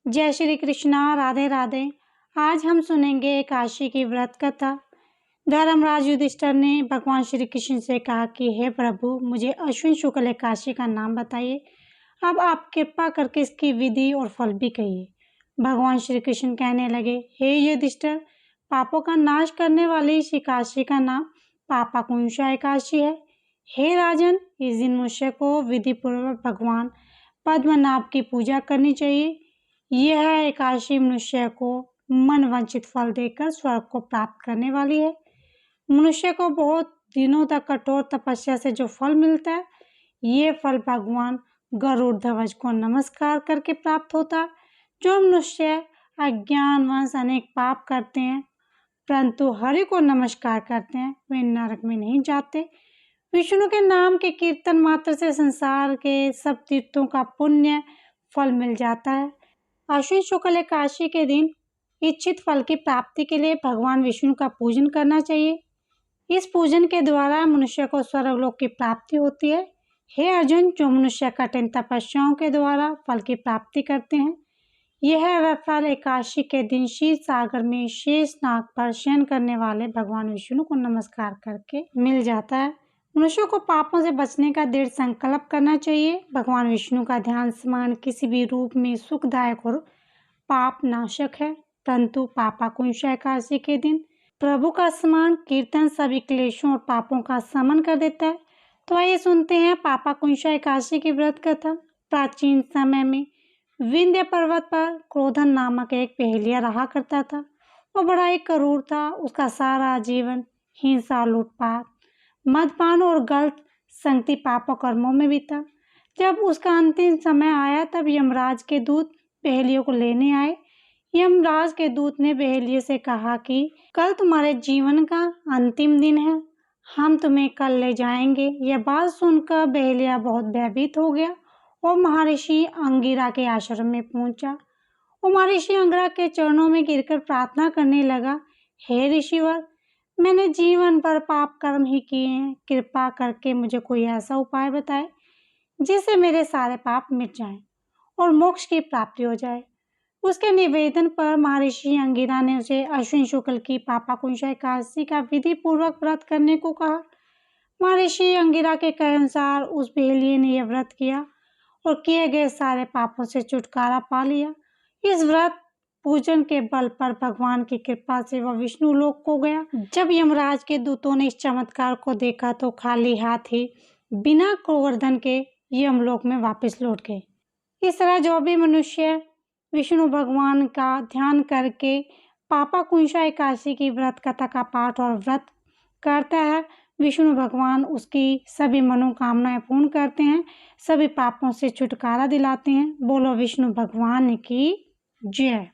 जय श्री कृष्णा, राधे राधे। आज हम सुनेंगे एकादशी की व्रत कथा। धर्मराज युधिष्ठिर ने भगवान श्री कृष्ण से कहा कि हे प्रभु, मुझे अश्विन शुक्ल एकादशी का नाम बताइए। अब आप कृपा करके इसकी विधि और फल भी कहिए। भगवान श्री कृष्ण कहने लगे, हे युधिष्ठिर, पापों का नाश करने वाली इस एकादशी का नाम पापाकुंशा एकादशी है। हे राजन, इस दिन मनुष्य को विधि पूर्वक भगवान पद्मनाभ की पूजा करनी चाहिए। यह एकादशी मनुष्य को मन वांछित फल देकर स्वर्ग को प्राप्त करने वाली है। मनुष्य को बहुत दिनों तक कठोर तपस्या से जो फल मिलता है, ये फल भगवान गरुड़ ध्वज को नमस्कार करके प्राप्त होता है। जो मनुष्य अज्ञानवश अनेक पाप करते हैं परंतु हरि को नमस्कार करते हैं, वे नरक में नहीं जाते। विष्णु के नाम के कीर्तन मात्र से संसार के सब तीर्थों का पुण्य फल मिल जाता है। अश्विन शुक्ल एकादशी के दिन इच्छित फल की प्राप्ति के लिए भगवान विष्णु का पूजन करना चाहिए। इस पूजन के द्वारा मनुष्य को स्वर्गलोक की प्राप्ति होती है। हे अर्जुन, जो मनुष्य कठिन तपस्याओं के द्वारा फल की प्राप्ति करते हैं, यह वह फल एकादशी के दिन क्षीर सागर में शेष नाग पर शयन करने वाले भगवान विष्णु को नमस्कार करके मिल जाता है। मनुष्य को पापों से बचने का दृढ़ संकल्प करना चाहिए। भगवान विष्णु का ध्यान स्मरण किसी भी रूप में सुखदायक और पाप नाशक है, परंतु पापाकुंशा एकादशी के दिन प्रभु का स्मरण कीर्तन सभी क्लेशों और पापों का शमन कर देता है। तो आइए सुनते हैं पापाकुंशा एकादशी की व्रत कथा। प्राचीन समय में विंध्य पर्वत पर क्रोधन नामक एक पहेलिया रहा करता था। वह बड़ा ही क्रूर था। उसका सारा जीवन हिंसा, लूटपाट, मदपान और गलत संगति पापों कर्मों में बीता। जब उसका अंतिम समय आया तब यमराज के दूत पहेलियों को लेने आए। यमराज के दूत ने पहेलिये से कहा कि कल तुम्हारे जीवन का अंतिम दिन है, हम तुम्हें कल ले जाएंगे। यह बात सुनकर पहेलिया बहुत भयभीत हो गया और महर्षि अंगिरा के आश्रम में पहुंचा। वो महर्षि अंगिरा के चरणों में गिरकर प्रार्थना करने लगा, हे ऋषिवर, मैंने जीवन भर पाप कर्म ही किए हैं। कृपा करके मुझे कोई ऐसा उपाय बताए जिससे मेरे सारे पाप मिट जाएं और मोक्ष की प्राप्ति हो जाए। उसके निवेदन पर महर्षि अंगिरा ने उसे अश्विन शुक्ल की पापाकुंशा एकादशी का विधि पूर्वक व्रत करने को कहा। महर्षि अंगिरा के कहे अनुसार उस पहेलिये ने यह व्रत किया और किए गए सारे पापों से छुटकारा पा लिया। इस व्रत पूजन के बल पर भगवान की कृपा से वह विष्णु लोक को गया। जब यमराज के दूतों ने इस चमत्कार को देखा तो खाली हाथ ही बिना गोवर्धन के यमलोक में वापस लौट गए। इस तरह जो भी मनुष्य विष्णु भगवान का ध्यान करके पापाकुंशा एकादशी की व्रत कथा का पाठ और व्रत करता है, विष्णु भगवान उसकी सभी मनोकामनाएं पूर्ण करते हैं, सभी पापों से छुटकारा दिलाते हैं। बोलो विष्णु भगवान की जय।